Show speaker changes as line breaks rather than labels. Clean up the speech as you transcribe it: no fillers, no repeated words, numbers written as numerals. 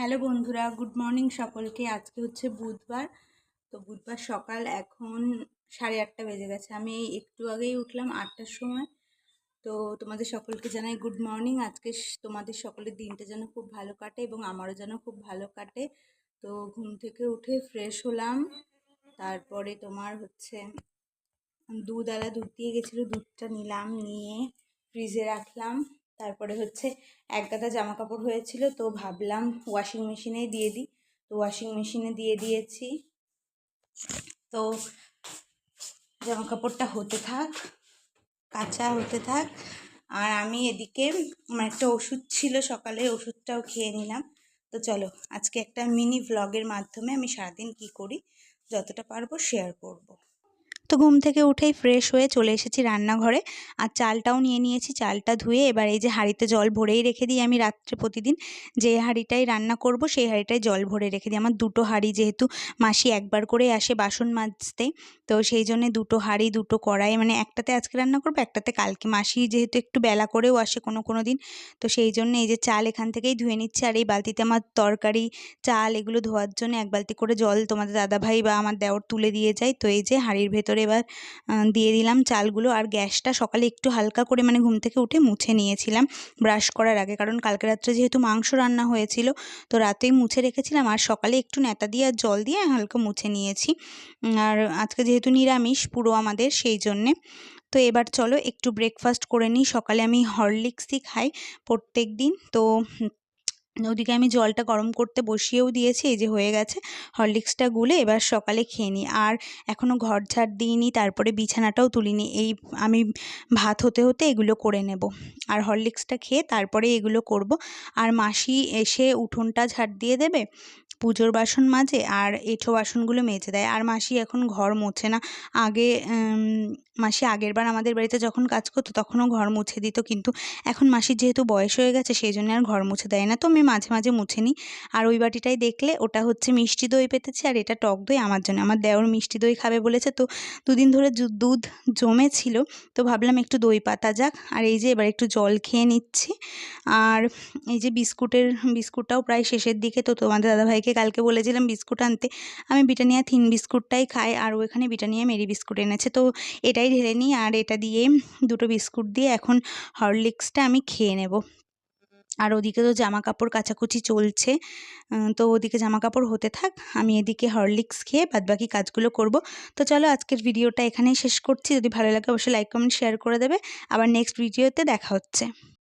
Hello বন্ধুরা, good morning সকলকে। আজকে হচ্ছে বুধবার। তো বুধবার সকাল এখন 8:30 বেজে গেছে। আমি এই একটু আগেই উঠলাম 8টার সময়। তো তোমাদের সকলকে জানাই গুড মর্নিং। আজকে তোমাদের সকলের দিনটা যেন খুব ভালো কাটে এবং আমারও যেন খুব ভালো কাটে। তো ঘুম থেকে উঠে ফ্রেশ হলাম, তারপরে তোমার হচ্ছে দুধ দিয়ে গেছিলো, দুধটা নিলাম, নিয়ে ফ্রিজে রাখলাম। তারপরে হচ্ছে এক গাদা জামা কাপড় হয়েছিল, তো ভাবলাম ওয়াশিং মেশিনেই দিয়ে দিই। তো ওয়াশিং মেশিনে দিয়ে দিয়েছি। তো জামা কাপড়টা হতে থাক, কাঁচা হতে থাক, আর আমি এদিকে আমার একটা ওষুধ ছিল সকালে, ওষুধটাও খেয়ে নিলাম। তো চলো আজকে একটা মিনি ভ্লগের মাধ্যমে আমি সারাদিন কি করি যতটা পারবো শেয়ার করব। তো ঘুম থেকে উঠেই ফ্রেশ হয়ে চলে এসেছি রান্নাঘরে, আর চালটাও নিয়ে নিয়েছি। চালটা ধুয়ে এবার এই যে হাঁড়িতে জল ভরেই রেখে দিই আমি রাত্রে প্রতিদিন। যে হাঁড়িটাই রান্না করব সেই হাঁড়িটাই জল ভরে রেখে দিই। আমার দুটো হাঁড়ি, যেহেতু মাসি একবার করে আসে বাসন মাজতে, তো সেই জন্যে দুটো হাঁড়ি দুটো কড়াই, মানে একটাতে আজকে রান্না করবো, একটাতে কালকে। মাসি যেহেতু একটু বেলা করেও আসে কোনো দিন, তো সেই জন্য এই যে চাল এখান থেকেই ধুয়ে নিচ্ছে। আর এই বালতিতে আমার তরকারি, চাল এগুলো ধোয়ার জন্য এক বালতি করে জল তোমাদের দাদাভাই বা আমার দেওর তুলে দিয়ে যায়। তো এই যে হাঁড়ির ভেতরে এবার দিয়ে দিলাম চালগুলো। আর গ্যাসটা সকালে একটু হালকা করে, মানে ঘুম থেকে উঠে মুছে নিয়েছিলাম ব্রাশ করার আগে, কারণ কালকে রাত্রে যেহেতু মাংস রান্না হয়েছিল, তো রাতেই মুছে রেখেছিলাম। আর সকালে একটু নেতা দিয়ে আর জল দিয়ে হালকা মুছে নিয়েছি। আর আজকে যেহেতু নিরামিষ পুরো আমাদের, সেই জন্যে। তো এবার চলো একটু ব্রেকফাস্ট করে নিই। সকালে আমি হরলিক্সই খাই প্রত্যেক দিন। তো ওদিকে আমি জলটা গরম করতে বসিয়েও দিয়েছি, এই যে হয়ে গেছে। হরলিক্সটা গুলে এবার সকালে খেয়ে নিই। আর এখনও ঘর ঝাড় দিইনি, তারপরে বিছানাটাও তুলিনি। এই আমি ভাত হতে হতে এগুলো করে নেব, আর হরলিক্সটা খেয়ে তারপরে এগুলো করব। আর মাসি এসে উঠোনটা ঝাড় দিয়ে দেবে, পুজোর বাসন মাজে, আর এঁঠো বাসনগুলো মেজে দেয়। আর মাসি এখন ঘর মোছে না। আগে মাসি আগেরবার আমাদের বাড়িতে যখন কাজ করতো তখনও ঘর মুছে দিত, কিন্তু এখন মাসির যেহেতু বয়স হয়ে গেছে সেই জন্য আর ঘর মুছে দেয় না। তো আমি মাঝে মাঝে মুছে নিই। আর ওই বাটিটাই দেখলে, ওটা হচ্ছে মিষ্টি দই পেতেছে, আর এটা টক দই আমার জন্য। আমার দেওর মিষ্টি দই খাবে বলেছে, তো দুদিন ধরে দুধ জমেছিল, তো ভাবলাম একটু দই পাতা যাক। আর এই যে এবার একটু জল খেয়ে নিচ্ছি। আর এই যে বিস্কুটটাও প্রায় শেষের দিকে। তো তোমাদের দাদাভাইকে কালকে বলেছিলাম বিস্কুট আনতে, আমি ব্রিটানিয়া থিন বিস্কুটটাই খাই, আর ওইখানে ব্রিটানিয়া মেরি বিস্কুট এনেছে, তো এটাই ঢেলে নিই। আর এটা দিয়ে দুটো বিস্কুট দিয়ে এখন হরলিক্সটা আমি খেয়ে নেব। আর ওদিকে তো জামা কাপড় কাচাকুচি চলছে, তো ওদিকে জামা কাপড় হতে থাক, আমি এদিকে হরলিক্স খেয়ে বাদবাকি কাজগুলো করব। তো চলো আজকের ভিডিওটা এখানেই শেষ করছি। যদি ভালো লাগে অবশ্যই লাইক কমেন্ট শেয়ার করে দেবে। আবার নেক্সট ভিডিওতে দেখা হচ্ছে।